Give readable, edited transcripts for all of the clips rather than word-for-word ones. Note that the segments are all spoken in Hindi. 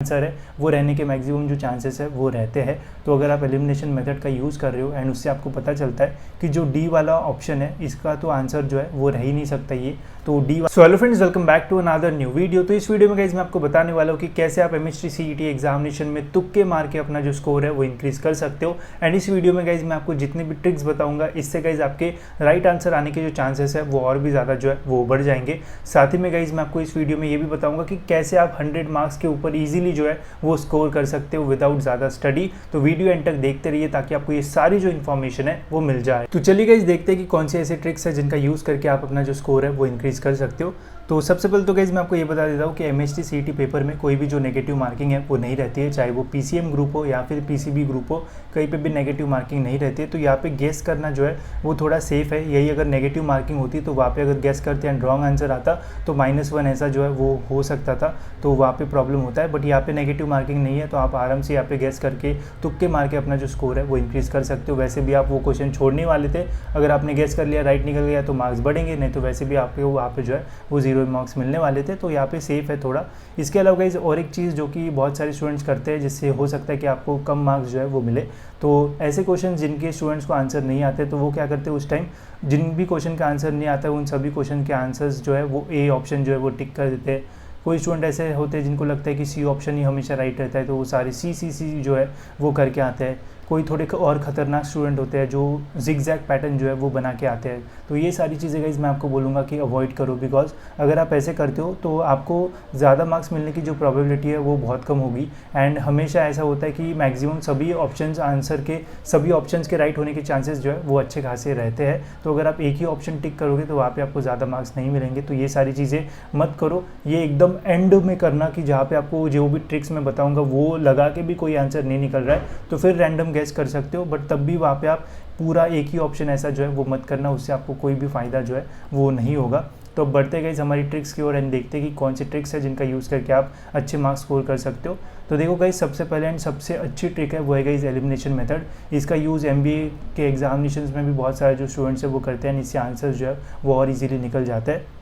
आंसर है वो रहने के मैक्सिमम जो चांसेस है वो रहते हैं। तो अगर आप एलिमिनेशन मेथड का यूज़ कर रहे हो एंड उससे आपको पता चलता है कि जो डी वाला ऑप्शन है इसका तो आंसर जो है वो रह ही नहीं सकता ये, तो D. So hello friends, welcome back to another new video. तो इस वीडियो में गाइस मैं आपको बताने वाला हूँ कि कैसे आप एमएचटी सीईटी एग्जामिनेशन में तुक्के मार के अपना जो स्कोर है वो इंक्रीज कर सकते हो। एंड इस वीडियो में गाइस मैं आपको जितने भी ट्रिक्स बताऊंगा इससे गाइस आपके राइट आंसर आने के जो चांसेस है वो और भी ज़्यादा जो है वो बढ़ जाएंगे। साथ ही में गाइस मैं आपको इस वीडियो में ये भी बताऊंगा कि कैसे आप 100 मार्क्स के ऊपर ईजिली जो है वो स्कोर कर सकते हो विदाउट ज़्यादा स्टडी। तो वीडियो एंड तक देखते रहिए ताकि आपको ये सारी जो इन्फॉर्मेशन है वो मिल जाए। तो चलिए गाइस देखते हैं कि कौन से ऐसे ट्रिक्स है जिनका यूज़ करके आप अपना जो स्कोर है वो इंक्रीज कर सकते हो। तो सबसे पहले तो गाइस मैं आपको ये बता देता हूँ कि एमएचटी सीईटी पेपर में कोई भी जो नेगेटिव मार्किंग है वो नहीं रहती है, चाहे वो पीसीएम ग्रुप हो या फिर पीसीबी ग्रुप हो, कहीं पे भी नेगेटिव मार्किंग नहीं रहती है। तो यहाँ पे गेस करना जो है वो थोड़ा सेफ है। यही अगर नेगेटिव मार्किंग होती तो वहाँ पे अगर गेस करते एंड रॉन्ग आंसर आता तो -1 ऐसा जो है वो हो सकता था, तो वहाँ पे प्रॉब्लम होता है। बट यहाँ पे नेगेटिव मार्किंग नहीं है तो आप आराम से यहाँ पे गेस करके तुक्के मार के अपना जो स्कोर है वो इंक्रीज़ कर सकते हो। वैसे भी आप वो क्वेश्चन छोड़ने वाले थे, अगर आपने गेस कर लिया राइट निकल गया तो मार्क्स बढ़ेंगे, नहीं तो वैसे भी आपको वहाँ पे जो है वो 0 मार्क्स मिलने वाले थे। तो यहाँ पे सेफ है थोड़ा। इसके अलावा गाइस और एक चीज़ जो कि बहुत सारे स्टूडेंट्स करते हैं जिससे हो सकता है कि आपको कम मार्क्स जो है वो मिले, तो ऐसे क्वेश्चन जिनके स्टूडेंट्स को आंसर नहीं आते तो वो क्या करते हैं उस टाइम, जिन भी क्वेश्चन का आंसर नहीं आता है उन सभी क्वेश्चन के आंसर्स जो है वो ए ऑप्शन जो है वो टिक कर देते हैं। कोई स्टूडेंट ऐसे होते हैं जिनको लगता है कि सी ऑप्शन ही हमेशा राइट रहता है तो वो सारे सी जो है वो करके आते हैं। कोई थोड़े और ख़तरनाक स्टूडेंट होते हैं जो जिगजैग पैटर्न जो है वो बना के आते हैं। तो ये सारी चीज़ें गाइस मैं आपको बोलूँगा कि अवॉइड करो, बिकॉज अगर आप ऐसे करते हो तो आपको ज़्यादा मार्क्स मिलने की जो प्रोबेबिलिटी है वो बहुत कम होगी। एंड हमेशा ऐसा होता है कि मैक्सिमम सभी ऑप्शंस आंसर के सभी ऑप्शंस के राइट होने के चांसेस जो है वो अच्छे खासे रहते हैं। तो अगर आप एक ही ऑप्शन टिक करोगे तो वहाँ पर आपको ज़्यादा मार्क्स नहीं मिलेंगे। तो ये सारी चीज़ें मत करो, ये एकदम एंड में करना कि जहाँ पर आपको जो भी ट्रिक्स मैं बताऊँगा वो लगा के भी कोई आंसर नहीं निकल रहा है तो फिर रैंडम गेस कर सकते हो। बट तब भी वहाँ पे आप पूरा एक ही ऑप्शन ऐसा जो है वो मत करना, उससे आपको कोई भी फ़ायदा जो है वो नहीं होगा। तो बढ़ते गए हमारी ट्रिक्स की ओर एंड देखते हैं कि कौन सी ट्रिक्स है जिनका यूज़ करके आप अच्छे मार्क्स स्कोर कर सकते हो। तो देखो गाइस, सबसे पहले एंड सबसे अच्छी ट्रिक है वो है गाइस एलिमिनेशन मेथड। इसका यूज़ एमबीए के एग्जामिनेशंस में भी बहुत सारे जो स्टूडेंट्स है वो करते हैं, इससे आंसर्स जो है वो और ईजिली निकल जाता है।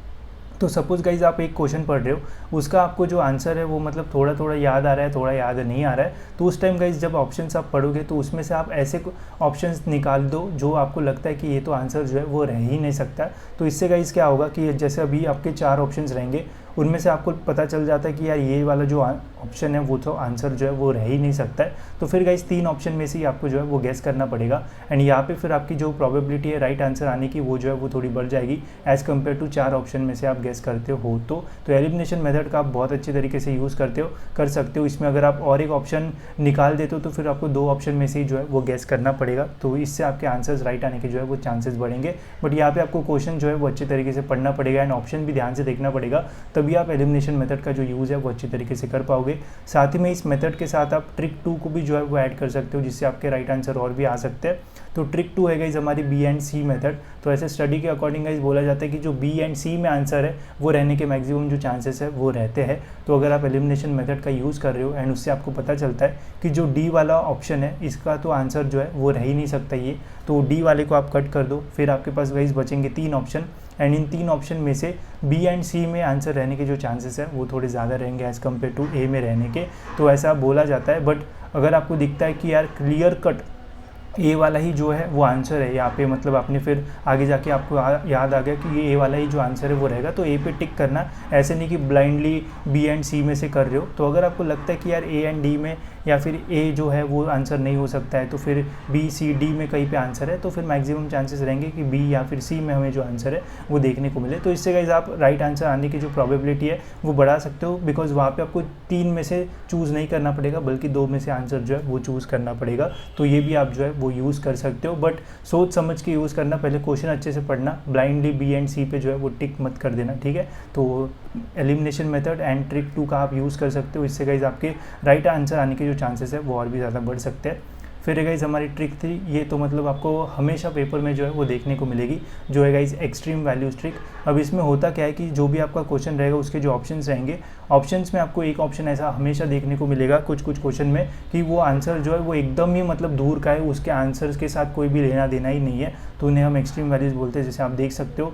तो सपोज़ गाइज आप एक क्वेश्चन पढ़ रहे हो, उसका आपको जो आंसर है वो मतलब थोड़ा थोड़ा याद आ रहा है, थोड़ा याद नहीं आ रहा है, तो उस टाइम गाइज जब ऑप्शंस आप पढ़ोगे तो उसमें से आप ऐसे ऑप्शंस निकाल दो जो आपको लगता है कि ये तो आंसर जो है वो रह ही नहीं सकता। तो इससे गाइज क्या होगा कि जैसे अभी आपके 4 ऑप्शंस रहेंगे, उनमें से आपको पता चल जाता है कि यार ये वाला जो ऑप्शन है वो तो आंसर जो है वो रह ही नहीं सकता है। तो फिर गाइस 3 ऑप्शन में से ही आपको जो है वो गेस करना पड़ेगा। एंड यहाँ पे फिर आपकी जो प्रोबेबिलिटी है राइट आंसर आने की वो जो है वो थोड़ी बढ़ जाएगी एज़ कम्पेयर टू 4 ऑप्शन में से आप गेस करते हो। तो एलिमिनेशन मेथड का आप बहुत अच्छे तरीके से यूज़ कर सकते हो। इसमें अगर आप और एक ऑप्शन निकाल देते हो तो फिर आपको 2 ऑप्शन में से ही जो है वो गेस करना पड़ेगा, तो इससे आपके आंसर्स राइट आने के जो है वो चांसेस बढ़ेंगे। बट यहाँ पे आपको क्वेश्चन जो है वो अच्छे तरीके से पढ़ना पड़ेगा एंड ऑप्शन भी ध्यान से देखना पड़ेगा, तभी आप एलिमिनेशन मेथड का जो यूज़ है वो अच्छी तरीके से कर पाओगे। साथ ही में इस मेथड के साथ आप ट्रिक 2 को भी जो है वो ऐड कर सकते हो जिससे आपके राइट आंसर और भी आ सकते हैं। तो ट्रिक 2 है गाइस हमारी बी एंड सी मेथड। तो ऐसे स्टडी के अकॉर्डिंग गाइस बोला जाता है कि जो बी एंड सी में आंसर है वो रहने के मैक्सिमम जो चांसेस है वो रहते हैं। तो अगर आप एलिमिनेशन मेथड का यूज़ कर रहे हो एंड उससे आपको पता चलता है कि जो डी वाला ऑप्शन है इसका तो आंसर जो है वो रह ही नहीं सकता ये, तो डी वाले को आप कट कर दो। फिर आपके पास गाइस बचेंगे 3 ऑप्शन एंड इन 3 ऑप्शन में से बी एंड सी में आंसर रहने के जो चांसेस है वो थोड़े ज़्यादा रहेंगे एज़ कम्पेयर टू ए में रहने के। तो ऐसा बोला जाता है। बट अगर आपको दिखता है कि यार क्लियर कट ए वाला ही जो है वो आंसर है यहाँ पे, मतलब आपने फिर आगे जाके आपको याद आ गया कि ये ए वाला ही जो आंसर है वो रहेगा, तो ए पे टिक करना। ऐसे नहीं कि ब्लाइंडली बी एंड सी में से कर रहे हो। तो अगर आपको लगता है कि यार ए एंड डी में या फिर ए जो है वो आंसर नहीं हो सकता है तो फिर बी सी डी में कहीं पे आंसर है, तो फिर मैक्सिमम चांसेस रहेंगे कि बी या फिर सी में हमें जो आंसर है वो देखने को मिले। तो इससे गाइस आप राइट आंसर आने की जो प्रोबेबिलिटी है वो बढ़ा सकते हो, बिकॉज वहाँ पे आपको 3 में से चूज़ नहीं करना पड़ेगा बल्कि 2 में से आंसर जो है वो चूज़ करना पड़ेगा। तो ये भी आप जो है वो यूज़ कर सकते हो, बट सोच समझ के यूज़ करना। पहले क्वेश्चन अच्छे से पढ़ना, ब्लाइंडली बी एंड सी पे जो है वो टिक मत कर देना, ठीक है। तो एलिमिनेशन मेथड एंड ट्रिक 2 का आप यूज़ कर सकते हो। इससे गाइस आपके राइट आंसर आने के जो चांसेस है वो और भी ज़्यादा बढ़ सकते हैं। फिर है गाइस हमारी ट्रिक 3, ये तो मतलब आपको हमेशा पेपर में जो है वो देखने को मिलेगी, जो है गाइस एक्सट्रीम वैल्यूज ट्रिक। अब इसमें होता क्या है कि जो भी आपका क्वेश्चन रहेगा उसके जो ऑप्शंस रहेंगे, ऑप्शंस में आपको एक ऑप्शन ऐसा हमेशा देखने को मिलेगा कुछ क्वेश्चन में कि वो आंसर जो है वो एकदम ही मतलब दूर का है, उसके आंसर्स के साथ कोई भी लेना देना ही नहीं है, तो उन्हें हम एक्सट्रीम वैल्यूज़ बोलते हैं। जैसे आप देख सकते हो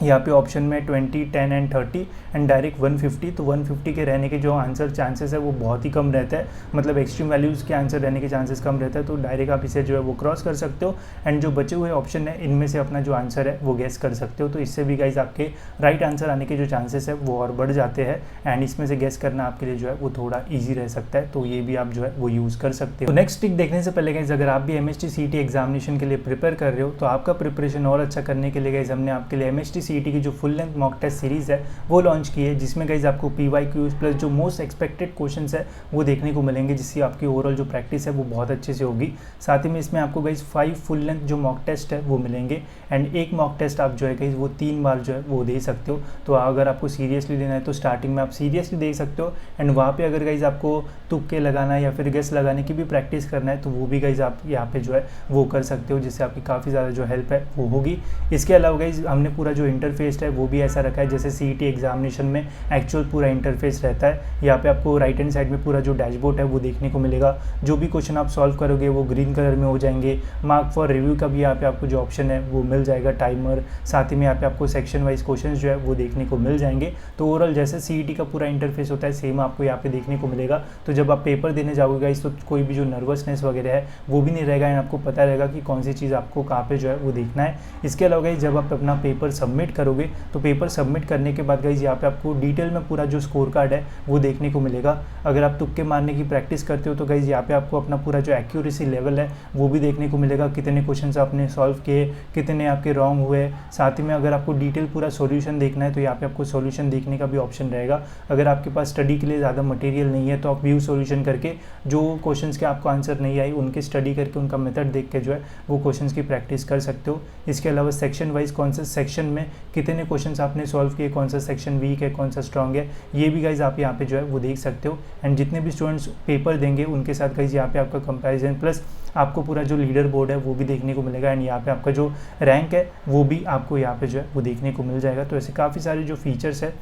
यहाँ पे ऑप्शन में 20, 10 एंड 30 एंड डायरेक्ट 150। तो 150 के रहने के जो आंसर चांसेस है वो बहुत ही कम रहता है, मतलब एक्सट्रीम वैल्यूज़ के आंसर रहने के चांसेस कम रहता है। तो डायरेक्ट आप इसे जो है वो क्रॉस कर सकते हो एंड जो बचे हुए ऑप्शन है इनमें से अपना जो आंसर है वो गेस कर सकते हो। तो इससे भी गाइज आपके राइट आंसर आने के जो चांसेस है वो और बढ़ जाते हैं एंड इसमें से गेस करना आपके लिए जो है वो थोड़ा ईजी रह सकता है। तो ये भी आप जो है वो यूज़ कर सकते हो। तो नेक्स्ट ट्रिक देखने से पहले गाइज अगर आप भी MST CET एग्जामिनेशन के लिए प्रिपेयर कर रहे हो तो आपका प्रिपरेशन और अच्छा करने के लिए गाइज हमने आपके लिए MST CET की जो full length mock test series है वो लॉन्च की है, जिसमें गाइज आपको PYQs प्लस जो मोस्ट एक्सपेक्टेड क्वेश्चंस है वो देखने को मिलेंगे, जिससे आपकी ओवरऑल जो प्रैक्टिस है वो बहुत अच्छे से होगी। साथ ही में इसमें आपको गाइज 5 फुल लेंथ जो मॉक टेस्ट है वो मिलेंगे एंड एक मॉक टेस्ट आप जो है गाइज वो 3 बार जो है वो दे सकते हो। तो अगर आपको सीरियसली लेना है तो स्टार्टिंग में आप सीरियसली दे सकते हो एंड वहाँ पे अगर गाइज आपको तुक्के लगाना है या फिर गेस लगाने की भी प्रैक्टिस करना है तो वो भी गाइज आप यहाँ पे जो है वो कर सकते हो, जिससे आपकी काफ़ी ज़्यादा जो हेल्प है वो होगी। इसके अलावा गाइज हमने पूरा जो इंटरफेस है वो भी ऐसा रखा है जैसे CET एग्जामिनेशन में एक्चुअल पूरा इंटरफेस रहता है। यहाँ पे आपको राइट हैंड साइड में पूरा जो डैशबोर्ड है वो देखने को मिलेगा, जो भी क्वेश्चन आप सॉल्व करोगे वो ग्रीन कलर में हो जाएंगे। मार्क फॉर रिव्यू का भी यहाँ पे आपको जो ऑप्शन है वो मिल जाएगा, टाइमर, साथ ही में यहाँ पे आपको सेक्शन वाइज क्वेश्चन जो है वो देखने को मिल जाएंगे। तो ओवरऑल जैसे CET का पूरा इंटरफेस होता है सेम आपको यहाँ पे देखने को मिलेगा। तो जब आप पेपर देने जाओगे गाइस तो कोई भी जो नर्वसनेस वगैरह है वो भी नहीं रहेगा एंड आपको पता रहेगा कि कौन सी चीज़ आपको कहाँ पे जो है वो देखना है। इसके अलावा गाइस जब आप अपना पेपर सबमिट करोगे तो पेपर सबमिट करने के बाद गाइस यहाँ पे आपको डिटेल में पूरा जो स्कोर कार्ड है वो देखने को मिलेगा। अगर आप तुक्के मारने की प्रैक्टिस करते हो तो गाइस यहाँ पे आपको अपना पूरा जो एक्यूरेसी लेवल है वो भी देखने को मिलेगा, कितने क्वेश्चन आपने सॉल्व किए, कितने आपके रॉन्ग हुए। साथ ही में अगर आपको डिटेल पूरा सॉल्यूशन देखना है तो यहाँ पे आपको सॉल्यूशन देखने का भी ऑप्शन रहेगा। अगर आपके पास स्टडी के लिए ज़्यादा मटेरियल नहीं है तो आप व्यू सॉल्यूशन करके जो क्वेश्चंस के आपको आंसर नहीं आई उनके स्टडी करके उनका मेथड देख के जो है वो क्वेश्चंस की प्रैक्टिस कर सकते हो। इसके अलावा सेक्शन वाइज कौन सा सेक्शन में कितने क्वेश्चंस आपने सॉल्व किए, कौन सा सेक्शन वीक है, कौन सा स्ट्रांग है, ये भी गाइज आप यहाँ पे जो है वो देख सकते हो। एंड जितने भी स्टूडेंट्स पेपर देंगे उनके साथ गाइज यहाँ पे आपका कंपैरिजन प्लस आपको पूरा जो लीडर बोर्ड है वो भी देखने को मिलेगा एंड यहाँ पे आपका जो रैंक है वो भी आपको यहाँ पे जो है वो देखने को मिल जाएगा। तो ऐसे काफ़ी सारे जो फीचर्स है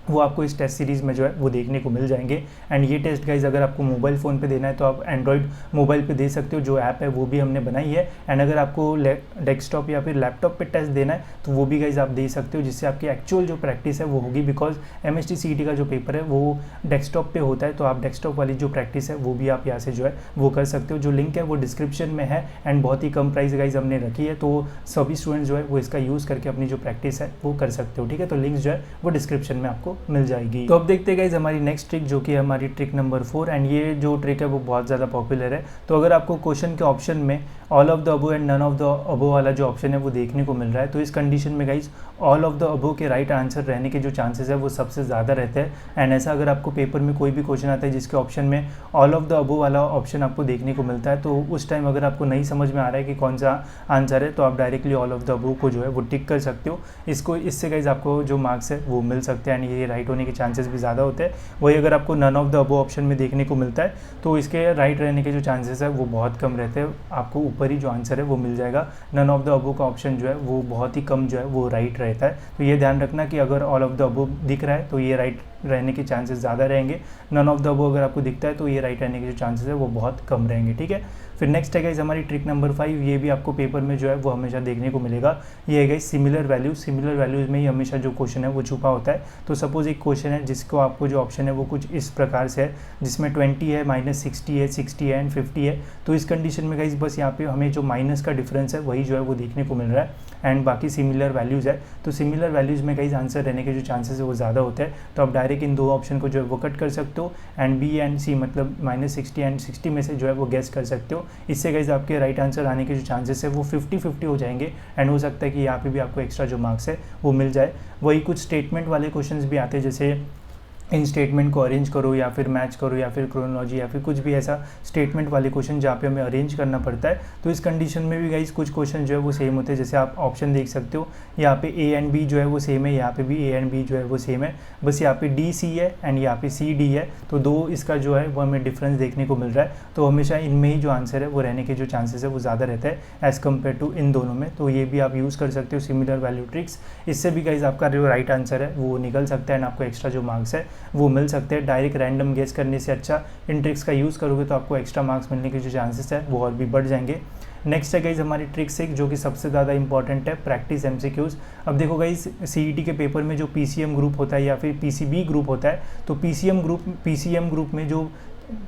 वो आपको इस टेस्ट सीरीज़ में जो है वो देखने को मिल जाएंगे। एंड ये टेस्ट गाइज अगर आपको मोबाइल फ़ोन पे देना है तो आप एंड्रॉयड मोबाइल पे दे सकते हो, जो ऐप है वो भी हमने बनाई है। एंड अगर आपको डेस्कटॉप या फिर लैपटॉप पे टेस्ट देना है तो वो भी गाइज आप दे सकते हो, जिससे आपकी एक्चुअल जो प्रैक्टिस है वो होगी। बिकॉज MST CET का जो पेपर है वो डेस्कटॉप पे होता है, तो आप डेस्कटॉप वाली जो प्रैक्टिस है वो भी आप यहाँ से जो है वो कर सकते हो। जो लिंक है वो डिस्क्रिप्शन में है एंड बहुत ही कम प्राइस गाइज हमने रखी है, तो सभी स्टूडेंट्स जो है वो इसका यूज़ करके अपनी जो प्रैक्टिस है वो कर सकते हो। ठीक है, तो लिंक्स जो है वो डिस्क्रिप्शन में आपको मिल जाएगी। तो अब देखते हैं गाइज हमारी नेक्स्ट ट्रिक जो कि हमारी ट्रिक नंबर 4 एंड ये जो ट्रिक है वो बहुत ज़्यादा पॉपुलर है। तो अगर आपको क्वेश्चन के ऑप्शन में all of the above and none of the above वाला जो ऑप्शन है वो देखने को मिल रहा है, तो इस कंडीशन में गाइज ऑल ऑफ द अबो के राइट आंसर रहने के जो चांसेस है वो सबसे ज़्यादा रहते हैं। एंड ऐसा अगर आपको पेपर में कोई भी क्वेश्चन आता है जिसके ऑप्शन में ऑल ऑफ द अबो वाला ऑप्शन आपको देखने को मिलता है, तो उस टाइम अगर आपको नहीं समझ में आ रहा है कि कौन सा आंसर है तो आप डायरेक्टली ऑल ऑफ द अबो को जो है वो टिक कर सकते हो। इससे गाइज आपको जो मार्क्स है वो मिल सकते हैं एंड ये राइट होने के चांसेस भी ज़्यादा होते हैं। वही अगर आपको none of the above option में देखने को मिलता है तो इसके राइट रहने के जो चांसेस है वो बहुत कम रहते हैं, आपको ऊपर ही जो आंसर है वो मिल जाएगा। नन ऑफ द अबो का ऑप्शन जो है वो बहुत ही कम जो है वो राइट रहता है। तो ये ध्यान रखना कि अगर ऑल ऑफ द अबो दिख रहा है तो ये राइट रहने के चांसेस ज़्यादा रहेंगे, नन ऑफ द अबो अगर आपको दिखता है तो ये राइट रहने के जो चांसेस है वो बहुत कम रहेंगे। ठीक है, फिर नेक्स्ट है गाइस हमारी ट्रिक नंबर 5, ये भी आपको पेपर में जो है वो हमेशा देखने को मिलेगा। ये है गाइस सिमिलर वैल्यूज़ में ही हमेशा जो क्वेश्चन है वो छुपा होता है। तो सपोज एक क्वेश्चन है जिसको आपको जो ऑप्शन है वो कुछ इस प्रकार से है, जिसमें 20 है, -60 है, 60 है एंड 50 है। तो इस कंडीशन में गाइस बस यहाँ पे हमें जो माइनस का डिफरेंस है वही जो है वो देखने को मिल रहा है एंड बाकी सिमिलर वैल्यूज़ है। तो सिमिलर वैल्यूज़ में गाइस आंसर रहने के जो चांसेस है वो ज़्यादा होते हैं, तो आप डायरेक्ट इन दो ऑप्शन को जो है वो कट कर सकते हो एंड बी एंड सी मतलब -60 एंड 60 में से जो है वो गेस कर सकते हो। इससे गाइस आपके राइट आंसर आने के जो चांसेस है वो 50-50 हो जाएंगे एंड हो सकता है कि यहाँ पे भी आपको एक्स्ट्रा जो मार्क्स है वो मिल जाए। वही कुछ स्टेटमेंट वाले क्वेश्चंस भी आते हैं, जैसे इन स्टेटमेंट को अरेंज करो या फिर मैच करो या फिर क्रोनोलॉजी या फिर कुछ भी ऐसा स्टेटमेंट वाले क्वेश्चन जहाँ पे हमें अरेंज करना पड़ता है। तो इस कंडीशन में भी गाइस कुछ क्वेश्चन जो है वो सेम होते हैं, जैसे आप ऑप्शन देख सकते हो यहाँ पे ए एंड बी जो है वो सेम है, यहाँ पे भी ए एंड बी जो है वो सेम है, बस यहाँ पे डी सी है एंड यहाँ पे सी डी है। तो दो इसका जो है वो हमें डिफरेंस देखने को मिल रहा है, तो हमेशा इनमें ही जो आंसर है वो रहने के जो चांसेस है वो ज़्यादा रहता है एज़ कम्पेयर टू इन दोनों में। तो ये भी आप यूज़ कर सकते हो सिमिलर वैल्यू ट्रिक्स, इससे भी गाइस आपका जो राइट आंसर है वो निकल सकता है एंड आपको एक्स्ट्रा जो मार्क्स है वो मिल सकते हैं। डायरेक्ट रैंडम गेस करने से अच्छा इन ट्रिक्स का यूज़ करोगे तो आपको एक्स्ट्रा मार्क्स मिलने के जो चांसेस है वो और भी बढ़ जाएंगे। नेक्स्ट है गाइज हमारी ट्रिक 6 जो कि सबसे ज़्यादा इंपॉर्टेंट है, प्रैक्टिस एमसीक्यूज। अब देखो गाइज सीईटी के पेपर में जो पीसीएम ग्रुप होता है या फिर पीसीबी ग्रुप होता है, तो पीसीएम ग्रुप में जो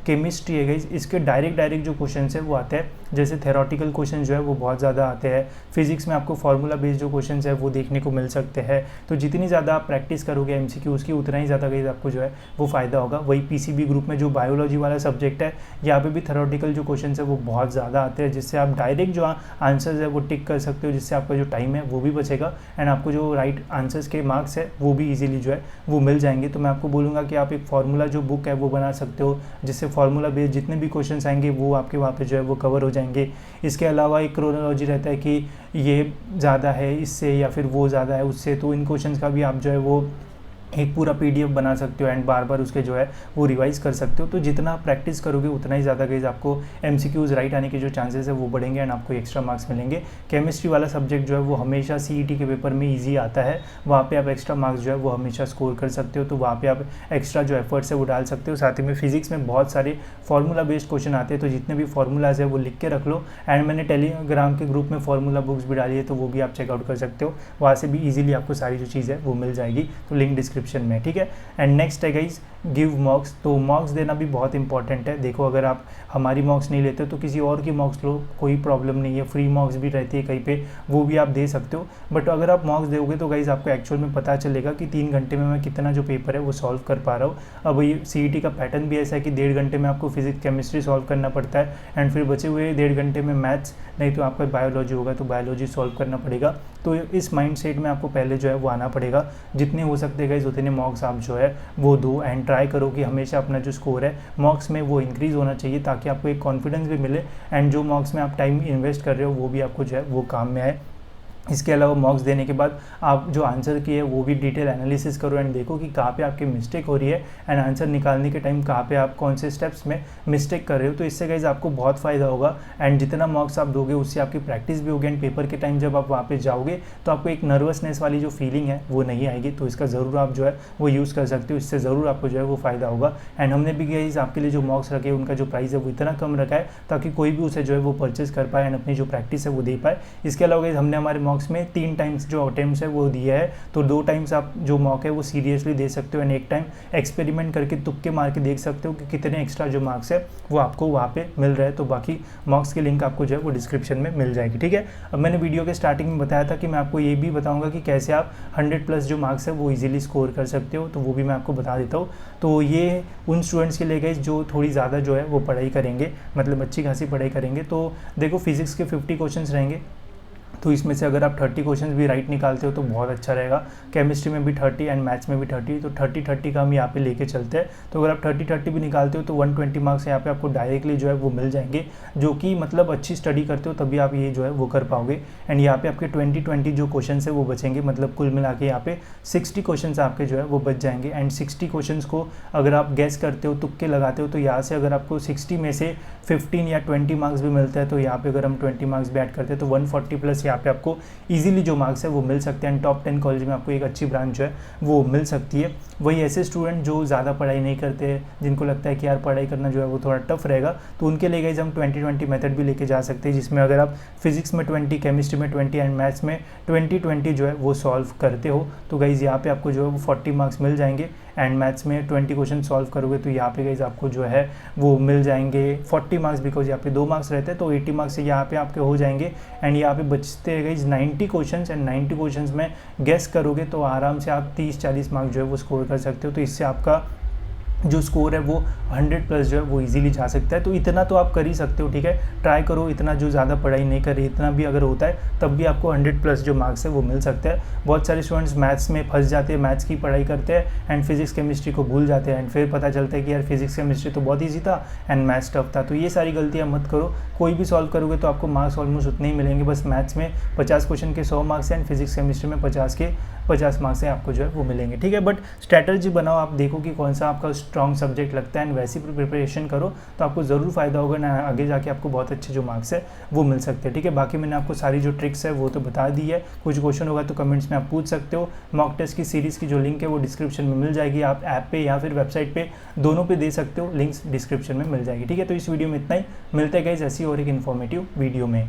केमिस्ट्री है गाइज, इसके डायरेक्ट जो क्वेश्चन है वो आते हैं, जैसे थेरोटिकल क्वेश्चन जो है वो बहुत ज़्यादा आते हैं। फिजिक्स में आपको फार्मूला बेस्ड जो क्वेश्चन है वो देखने को मिल सकते हैं। तो जितनी ज़्यादा आप प्रैक्टिस करोगे एमसीक्यूज की, उतना ही ज़्यादा गाइज आपको जो है वो फ़ायदा होगा। वही पीसीबी ग्रुप में जो बायोलॉजी वाला सब्जेक्ट है, यहाँ पे भी थेरोटिकल जो क्वेश्चन है वो बहुत ज़्यादा आते हैं, जिससे आप डायरेक्ट जो आंसर्स है वो टिक कर सकते हो, जिससे आपका जो टाइम है वो भी बचेगा एंड आपको जो राइट आंसर्स के मार्क्स है वो भी ईजिली जो है वो मिल जाएंगे। तो मैं आपको बोलूँगा कि आप एक फार्मूला जो बुक है वो बना सकते हो, जिससे फार्मूला बेस्ड जितने भी क्वेश्चंस आएंगे वो आपके वहाँ पे जो है वो कवर हो जाएंगे। इसके अलावा एक क्रोनोलॉजी रहता है कि ये ज़्यादा है इससे या फिर वो ज़्यादा है उससे, तो इन क्वेश्चंस का भी आप जो है वो एक पूरा पीडीएफ बना सकते हो एंड बार बार उसके जो है वो रिवाइज कर सकते हो। तो जितना आप प्रैक्टिस करोगे उतना ही ज़्यादा गाइस आपको एमसीक्यूज राइट आने के जो चांसेस है वो बढ़ेंगे एंड आपको एक्स्ट्रा मार्क्स मिलेंगे। केमिस्ट्री वाला सब्जेक्ट जो है वो हमेशा सीईटी के पेपर में ईजी आता है, वहाँ पे आप एक्स्ट्रा मार्क्स जो है वो हमेशा स्कोर कर सकते हो, तो वहाँ पे आप एक्स्ट्रा जो एफर्ट्स है वो डाल सकते हो। साथ ही में फिजिक्स में बहुत सारे फार्मूला बेस्ड क्वेश्चन आते हैं, तो जितने भी फार्मूलाज है वो लिख के रख लो एंड मैंने टेलीग्राम के ग्रुप में फार्मूला बुक्स भी डाली है, तो वो भी आप चेकआउट कर सकते हो, वहाँ से भी ईजिली आपको सारी जो चीज़ है वो मिल जाएगी, तो लिंक डिस्क्रिप्शन में, ठीक है। एंड नेक्स्ट है गाइज गिव मॉक्स। तो मॉक्स देना भी बहुत इंपॉर्टेंट है। देखो अगर आप हमारी मॉक्स नहीं लेते तो किसी और की मॉक्स लो, कोई प्रॉब्लम नहीं है, फ्री मॉक्स भी रहती है कहीं पे, वो भी आप दे सकते हो। बट अगर आप मॉक्स दोगे तो गाइज आपको एक्चुअल में पता चलेगा कि 3 घंटे में मैं कितना जो पेपर है वो सॉल्व कर पा रहा हूँ। अब ये सीईटी का पैटर्न भी ऐसा है कि 1.5 घंटे में आपको फिजिक्स केमिस्ट्री सॉल्व करना पड़ता है एंड फिर बचे हुए 1.5 घंटे में मैथ्स, नहीं तो आपका बायोलॉजी होगा तो बायोलॉजी सॉल्व करना पड़ेगा। तो इस माइंड सेट में आपको पहले जो है वो आना पड़ेगा। जितने हो सकते हैं गाइज उतने मॉक्स आप जो है वो दो एंड ट्राई करो कि हमेशा अपना जो स्कोर है मॉक्स में वो इंक्रीज़ होना चाहिए, ताकि आपको एक कॉन्फिडेंस भी मिले एंड जो मॉक्स में आप टाइम इन्वेस्ट कर रहे हो वो भी आपको जो है वो काम में आए। इसके अलावा मॉक्स देने के बाद आप जो आंसर किए वो भी डिटेल एनालिसिस करो एंड देखो कि कहाँ पे आपकी मिस्टेक हो रही है एंड आंसर निकालने के टाइम कहाँ पे आप कौन से स्टेप्स में मिस्टेक कर रहे हो। तो इससे गाइज आपको बहुत फ़ायदा होगा एंड जितना मॉक्स आप दोगे उससे आपकी प्रैक्टिस भी होगी एंड पेपर के टाइम जब आप वहाँ पे जाओगे तो आपको एक नर्वसनेस वाली जो फीलिंग है वो नहीं आएगी। तो इसका ज़रूर आप जो है वो यूज़ कर सकते हो, इससे ज़रूर आपको जो है वो फ़ायदा होगा। एंड हमने भी गाइज आपके लिए जो मॉक्स रखे उनका जो प्राइस है वो इतना कम रखा है ताकि कोई भी उसे जो है वो परचेज कर पाए एंड अपनी जो प्रैक्टिस है वो दे पाए। इसके अलावा गाइज हमने हमारे मॉक्स में 3 टाइम्स जो अटेम्प्ट्स है वो दिया है, तो 2 टाइम्स आप जो मॉक है वो सीरियसली दे सकते हो एंड 1 टाइम एक्सपेरिमेंट करके तुक्के मार के देख सकते हो कि कितने एक्स्ट्रा जो मार्क्स है वो आपको वहाँ पे मिल रहा है। तो बाकी मॉक्स की लिंक आपको जो है वो डिस्क्रिप्शन में मिल जाएगी, ठीक है। अब मैंने वीडियो के स्टार्टिंग में बताया था कि मैं आपको ये भी बताऊंगा कि कैसे आप 100+ जो मार्क्स है वो इजीली स्कोर कर सकते हो, तो वो भी मैं आपको बता देता हूँ। तो ये उन स्टूडेंट्स के लिए गए जो थोड़ी ज़्यादा जो है वो पढ़ाई करेंगे, मतलब अच्छी खासी पढ़ाई करेंगे। तो देखो फिजिक्स के 50 क्वेश्चन रहेंगे, तो इसमें से अगर आप 30 क्वेश्चंस भी राइट निकालते हो तो बहुत अच्छा रहेगा। केमिस्ट्री में भी 30 एंड मैथ्स में भी 30, तो 30 का हम यहाँ पे लेके चलते हैं। तो अगर आप 30 भी निकालते हो तो 120 मार्क्स यहाँ पे आपको डायरेक्टली जो है वो मिल जाएंगे, जो कि मतलब अच्छी स्टडी करते हो तभी आप ये जो है वो कर पाओगे। एंड यहाँ पे आपके 20 जो क्वेश्चन है वो बचेंगे, मतलब कुल मिला के यहाँ पे 60 क्वेश्चन आपके जो है वो बच जाएंगे। एंड 60 क्वेश्चन को अगर आप गैस करते हो, तुक्के लगाते हो, तो यहाँ से अगर आपको 60 में से 15 या 20 मार्क्स भी मिलता है तो यहाँ पे अगर हम 20 मार्क्स भी ऐड करते हैं तो 140+ यहाँ पे आपको इजीली जो मार्क्स है वो मिल सकते हैं एंड टॉप 10 कॉलेज में आपको एक अच्छी ब्रांच जो है वो मिल सकती है। वही ऐसे स्टूडेंट जो ज़्यादा पढ़ाई नहीं करते, जिनको लगता है कि यार पढ़ाई करना जो है वो थोड़ा टफ रहेगा, तो उनके लिए गाइस हम 20-20 मेथड भी लेके जा सकते हैं, जिसमें अगर आप फिजिक्स में 20, केमिस्ट्री में 20 एंड मैथ्स में 20-20 जो है वो सॉल्व करते हो तो गाइस यहाँ पे आपको जो है वो 40 मार्क्स मिल जाएंगे। एंड मैथ्स में 20 क्वेश्चन सॉल्व करोगे तो यहाँ पे गाइस आपको जो है वो मिल जाएंगे 40 मार्क्स, बिकॉज यहाँ पे 2 मार्क्स रहते हैं, तो 80 मार्क्स से यहाँ पे आपके हो जाएंगे। एंड यहाँ पे बचते हैं गाइस 90 क्वेश्चन एंड 90 क्वेश्चन में गैस करोगे तो आराम से आप 30-40 मार्क्स जो है वो स्कोर कर सकते हो। तो इससे आपका जो स्कोर है वो 100+ जो है वो इजीली जा सकता है। तो इतना तो आप कर ही सकते हो, ठीक है। ट्राई करो, इतना जो ज़्यादा पढ़ाई नहीं कर रही, इतना भी अगर होता है तब भी आपको 100+ जो मार्क्स है वो मिल सकता है। बहुत सारे स्टूडेंट्स मैथ्स में फंस जाते हैं, मैथ्स की पढ़ाई करते हैं एंड फिजिक्स केमिस्ट्री को भूल जाते हैं एंड फिर पता चलता है कि यार फिजिक्स केमिस्ट्री तो बहुत ईजी था एंड मैथ्स टफ था। तो ये सारी गलतियाँ मत करो, कोई भी सॉल्व करोगे तो आपको मार्क्स ऑलमोस्ट उतने ही मिलेंगे। बस मैथ्स में 50 क्वेश्चन के 100 मार्क्स हैं एंड फिजिक्स केमिस्ट्री में 50 के 50 मार्क्स से आपको जो है वो मिलेंगे, ठीक है। बट स्ट्रैटेजी बनाओ, आप देखो कि कौन सा आपका स्ट्रॉन्ग सब्जेक्ट लगता है एंड वैसी प्रिपरेशन करो तो आपको ज़रूर फायदा होगा ना, आगे जाके आपको बहुत अच्छे जो मार्क्स है वो मिल सकते हैं, ठीक है। बाकी मैंने आपको सारी जो ट्रिक्स है वो तो बता दी है। कुछ क्वेश्चन होगा तो कमेंट्स में आप पूछ सकते हो। मॉक टेस्ट की सीरीज़ की जो लिंक है वो डिस्क्रिप्शन में मिल जाएगी, आप ऐप पे या फिर वेबसाइट पे दोनों पे दे सकते हो, लिंक्स डिस्क्रिप्शन में मिल जाएगी, ठीक है। तो इस वीडियो में इतना ही, मिलते हैं गाइस ऐसी और एक इन्फॉर्मेटिव वीडियो में।